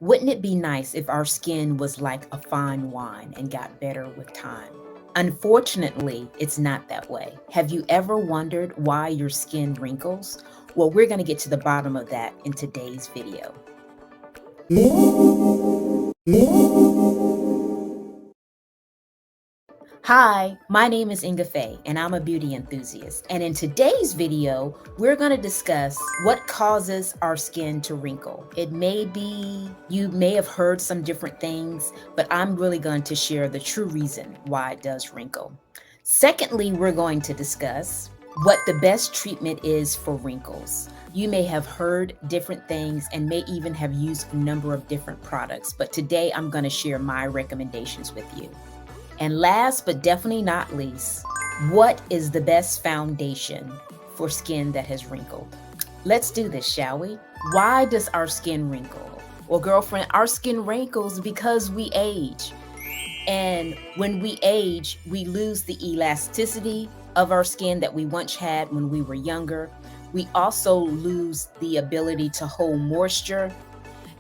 Wouldn't it be nice if our skin was like a fine wine and got better with time? Unfortunately, it's not that way. Have you ever wondered why your skin wrinkles? Well, we're going to get to the bottom of that in today's video. Hi, my name is Ingafay and I'm a beauty enthusiast. And in today's video, we're going to discuss what causes our skin to wrinkle. It may be, you may have heard some different things, but I'm really going to share the true reason why it does wrinkle. Secondly, we're going to discuss what the best treatment is for wrinkles. You may have heard different things and may even have used a number of different products, but today I'm going to share my recommendations with you. And last but definitely not least, what is the best foundation for skin that has wrinkled? Let's do this, shall we? Why does our skin wrinkle? Well, girlfriend, our skin wrinkles because we age. And when we age, we lose the elasticity of our skin that we once had when we were younger. We also lose the ability to hold moisture.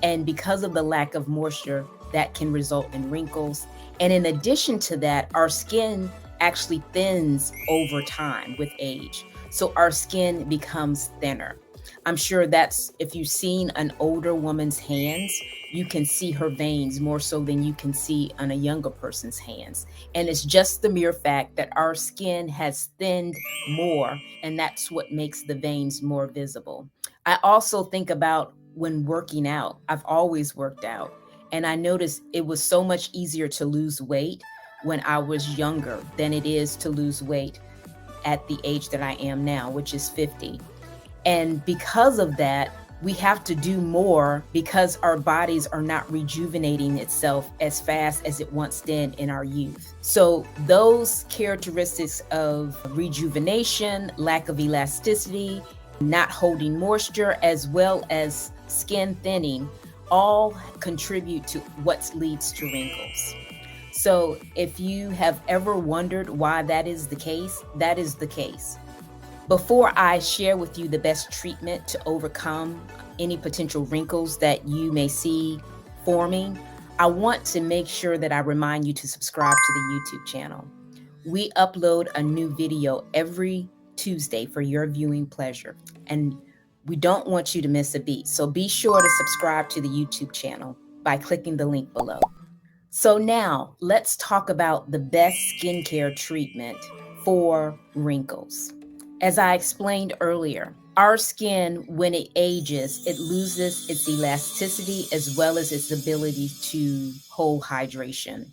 And because of the lack of moisture, that can result in wrinkles. And in addition to that, our skin actually thins over time with age. So our skin becomes thinner. I'm sure that's, if you've seen an older woman's hands, you can see her veins more so than you can see on a younger person's hands. And it's just the mere fact that our skin has thinned more, and that's what makes the veins more visible. I also think about when working out. I've always worked out. And I noticed it was so much easier to lose weight when I was younger than it is to lose weight at the age that I am now, which is 50. And because of that, we have to do more because our bodies are not rejuvenating itself as fast as it once did in our youth. So those characteristics of rejuvenation, lack of elasticity, not holding moisture, as well as skin thinning, all contribute to what leads to wrinkles. So if you have ever wondered why that is the case, that is the case. Before I share with you the best treatment to overcome any potential wrinkles that you may see forming, I want to make sure that I remind you to subscribe to the YouTube channel. We upload a new video every Tuesday for your viewing pleasure, and we don't want you to miss a beat. So be sure to subscribe to the YouTube channel by clicking the link below. So now let's talk about the best skincare treatment for wrinkles. As I explained earlier, our skin, when it ages, it loses its elasticity as well as its ability to hold hydration.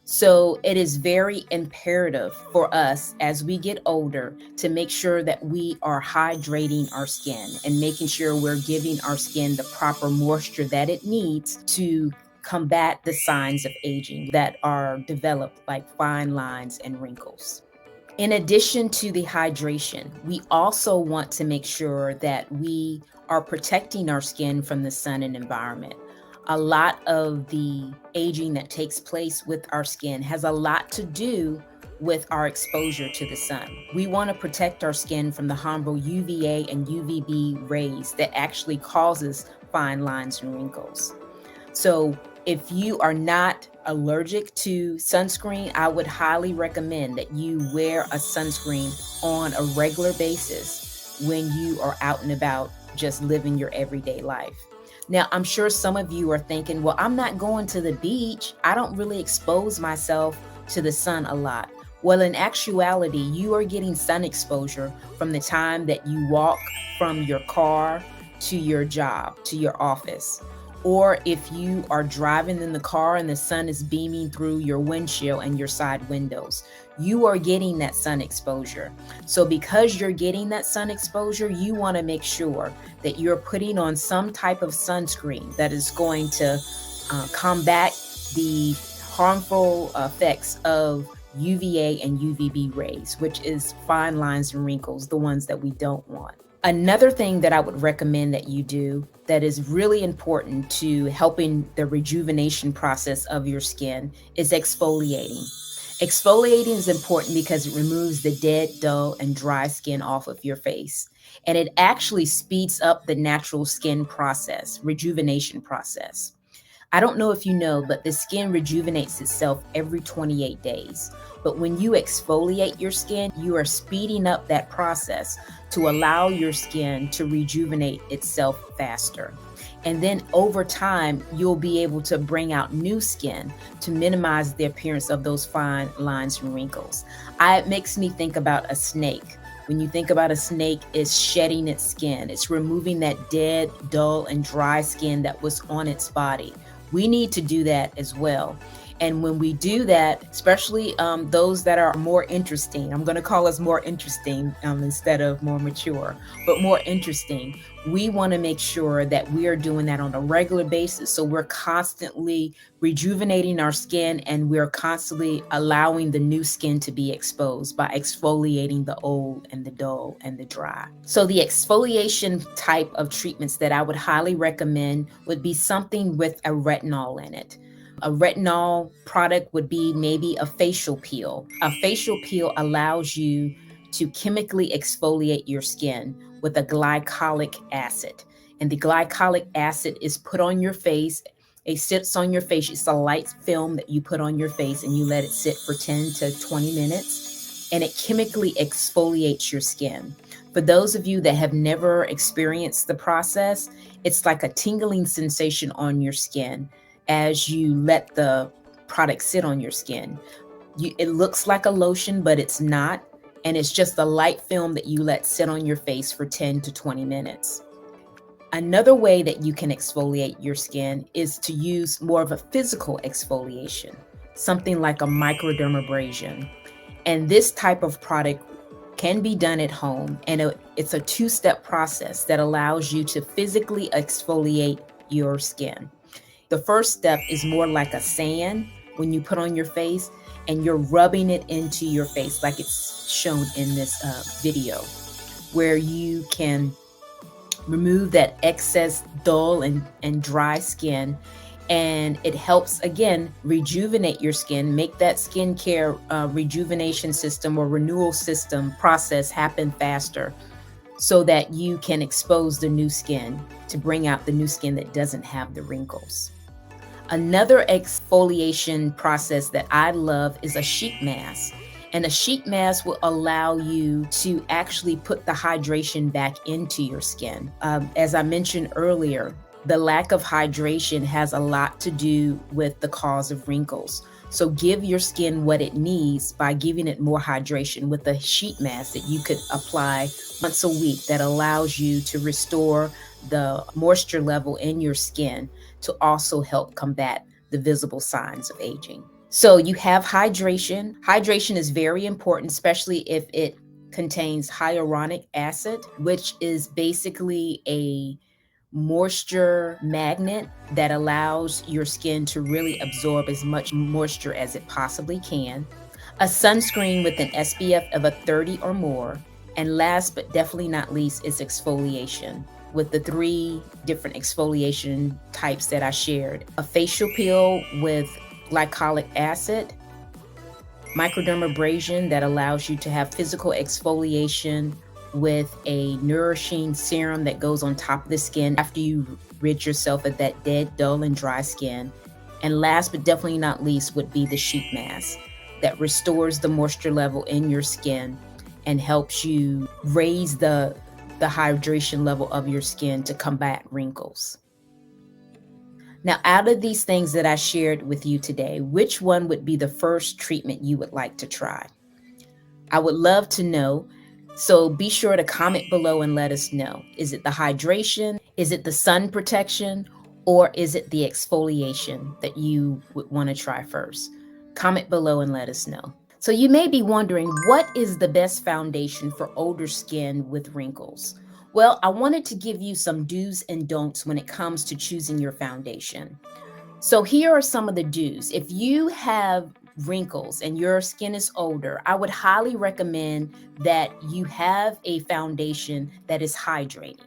So it is very imperative for us as we get older to make sure that we are hydrating our skin and making sure we're giving our skin the proper moisture that it needs to combat the signs of aging that are developed, like fine lines and wrinkles. In addition to the hydration, we also want to make sure that we are protecting our skin from the sun and environment. A lot of the aging that takes place with our skin has a lot to do with our exposure to the sun. We want to protect our skin from the harmful UVA and UVB rays that actually causes fine lines and wrinkles. So if you are not allergic to sunscreen, I would highly recommend that you wear a sunscreen on a regular basis when you are out and about just living your everyday life. Now, I'm sure some of you are thinking, well, I'm not going to the beach. I don't really expose myself to the sun a lot. Well, in actuality, you are getting sun exposure from the time that you walk from your car to your job, to your office. Or if you are driving in the car and the sun is beaming through your windshield and your side windows, you are getting that sun exposure. So because you're getting that sun exposure, you want to make sure that you're putting on some type of sunscreen that is going to combat the harmful effects of UVA and UVB rays, which is fine lines and wrinkles, the ones that we don't want. Another thing that I would recommend that you do that is really important to helping the rejuvenation process of your skin is exfoliating. Exfoliating is important because it removes the dead, dull, and dry skin off of your face. And it actually speeds up the natural skin process, rejuvenation process. I don't know if you know, but the skin rejuvenates itself every 28 days. But when you exfoliate your skin, you are speeding up that process to allow your skin to rejuvenate itself faster. And then over time, you'll be able to bring out new skin to minimize the appearance of those fine lines and wrinkles. It makes me think about a snake. When you think about a snake, it's shedding its skin. It's removing that dead, dull, and dry skin that was on its body. We need to do that as well. And when we do that, especially those that are more interesting, I'm going to call us more interesting instead of more mature, but more interesting. We want to make sure that we are doing that on a regular basis. So we're constantly rejuvenating our skin and we're constantly allowing the new skin to be exposed by exfoliating the old and the dull and the dry. So the exfoliation type of treatments that I would highly recommend would be something with a retinol in it. A retinol product would be maybe a facial peel. A facial peel allows you to chemically exfoliate your skin with a glycolic acid. And the glycolic acid is put on your face. It sits on your face. It's a light film that you put on your face and you let it sit for 10 to 20 minutes. And it chemically exfoliates your skin. For those of you that have never experienced the process, it's like a tingling sensation on your skin as you let the product sit on your skin. It looks like a lotion, but it's not. And it's just a light film that you let sit on your face for 10 to 20 minutes. Another way that you can exfoliate your skin is to use more of a physical exfoliation, something like a microdermabrasion. And this type of product can be done at home. And it's a two-step process that allows you to physically exfoliate your skin. The first step is more like a sand when you put on your face and you're rubbing it into your face like it's shown in this video, where you can remove that excess dull and dry skin. And it helps, again, rejuvenate your skin, make that skincare rejuvenation system or renewal system process happen faster so that you can expose the new skin to bring out the new skin that doesn't have the wrinkles. Another exfoliation process that I love is a sheet mask. And a sheet mask will allow you to actually put the hydration back into your skin. As I mentioned earlier, the lack of hydration has a lot to do with the cause of wrinkles. So give your skin what it needs by giving it more hydration with a sheet mask that you could apply once a week that allows you to restore the moisture level in your skin to also help combat the visible signs of aging. So you have hydration. Hydration is very important, especially if it contains hyaluronic acid, which is basically a moisture magnet that allows your skin to really absorb as much moisture as it possibly can. A sunscreen with an SPF of a 30 or more. And last but definitely not least is exfoliation with the 3 different exfoliation types that I shared. A facial peel with glycolic acid, microdermabrasion that allows you to have physical exfoliation with a nourishing serum that goes on top of the skin after you rid yourself of that dead, dull, and dry skin. And last but definitely not least would be the sheet mask that restores the moisture level in your skin and helps you raise the hydration level of your skin to combat wrinkles. Now, out of these things that I shared with you today, which one would be the first treatment you would like to try? I would love to know. So be sure to comment below and let us know. Is it the hydration? Is it the sun protection? Or is it the exfoliation that you would want to try first? Comment below and let us know. So you may be wondering, what is the best foundation for older skin with wrinkles? Well, I wanted to give you some do's and don'ts when it comes to choosing your foundation. So here are some of the do's. If you have wrinkles and your skin is older, I would highly recommend that you have a foundation that is hydrating.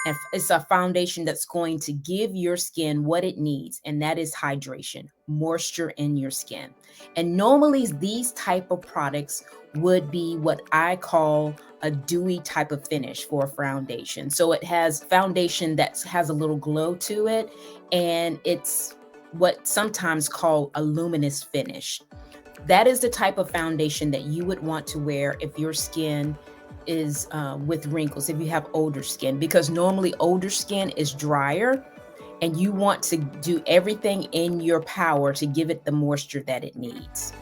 And it's a foundation that's going to give your skin what it needs, and that is hydration, moisture in your skin. And normally these type of products would be what I call a dewy type of finish for a foundation. So it has foundation that has a little glow to it, and it's what sometimes called a luminous finish. That is the type of foundation that you would want to wear if your skin is with wrinkles, if you have older skin, because normally older skin is drier and you want to do everything in your power to give it the moisture that it needs.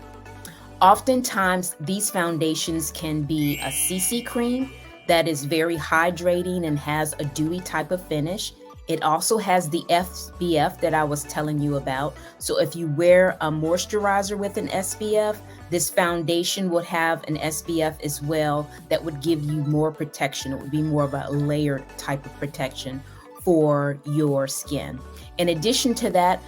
Oftentimes, these foundations can be a CC cream that is very hydrating and has a dewy type of finish. It also has the SPF that I was telling you about. So if you wear a moisturizer with an SPF, this foundation would have an SPF as well that would give you more protection. It would be more of a layered type of protection for your skin. In addition to that,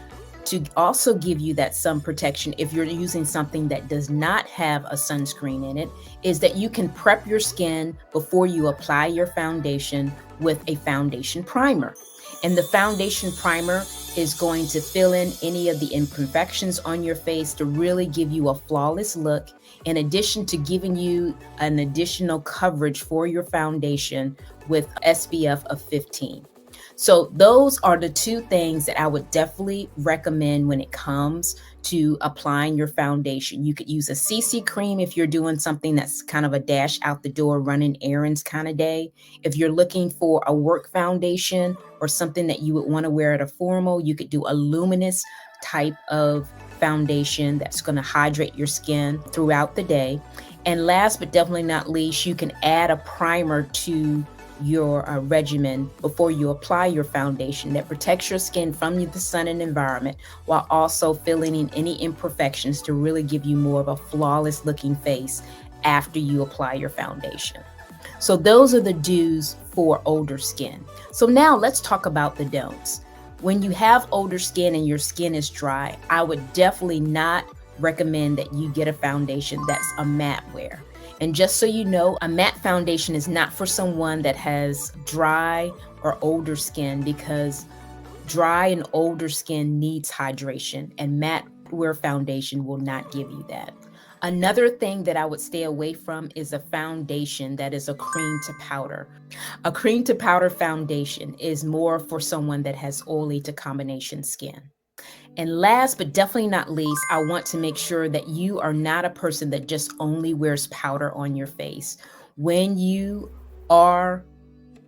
to also give you that sun protection, if you're using something that does not have a sunscreen in it, is that you can prep your skin before you apply your foundation with a foundation primer. And the foundation primer is going to fill in any of the imperfections on your face to really give you a flawless look, in addition to giving you an additional coverage for your foundation with SPF of 15. So those are the two things that I would definitely recommend when it comes to applying your foundation. You could use a CC cream if you're doing something that's kind of a dash out the door, running errands kind of day. If you're looking for a work foundation or something that you would want to wear at a formal, you could do a luminous type of foundation that's going to hydrate your skin throughout the day. And last but definitely not least, you can add a primer to your regimen before you apply your foundation that protects your skin from the sun and environment, while also filling in any imperfections to really give you more of a flawless looking face after you apply your foundation. So those are the do's for older skin. So now let's talk about the don'ts. When you have older skin and your skin is dry, I would definitely not recommend that you get a foundation that's a matte wear. And just so you know, a matte foundation is not for someone that has dry or older skin, because dry and older skin needs hydration, and matte wear foundation will not give you that. Another thing that I would stay away from is a foundation that is a cream to powder. A cream to powder foundation is more for someone that has oily to combination skin. And last but definitely not least, I want to make sure that you are not a person that just only wears powder on your face. When you are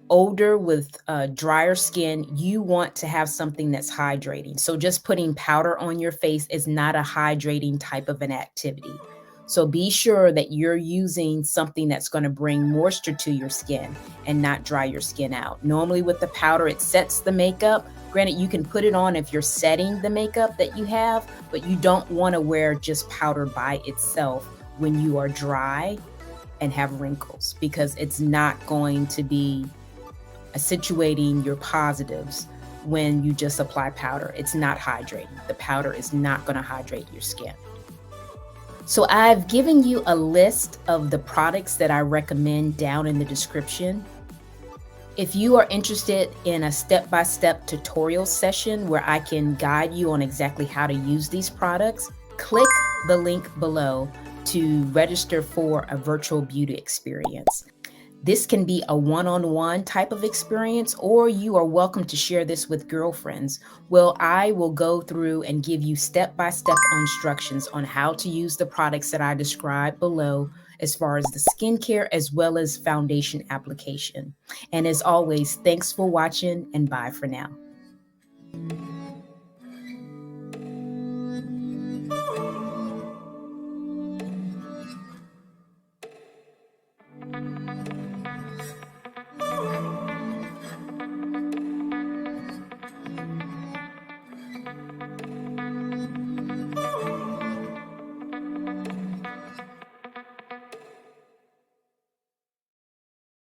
older with drier skin, you want to have something that's hydrating. So just putting powder on your face is not a hydrating type of an activity. So be sure that you're using something that's going to bring moisture to your skin and not dry your skin out. Normally with the powder, it sets the makeup. Granted, you can put it on if you're setting the makeup that you have, but you don't want to wear just powder by itself when you are dry and have wrinkles, because it's not going to be accentuating your positives when you just apply powder. It's not hydrating. The powder is not going to hydrate your skin. So I've given you a list of the products that I recommend down in the description. If you are interested in a step-by-step tutorial session where I can guide you on exactly how to use these products, click the link below to register for a virtual beauty experience. This can be a one-on-one type of experience, or you are welcome to share this with girlfriends. Well, I will go through and give you step-by-step instructions on how to use the products that I described below, as far as the skincare as well as foundation application. And as always, thanks for watching, and bye for now.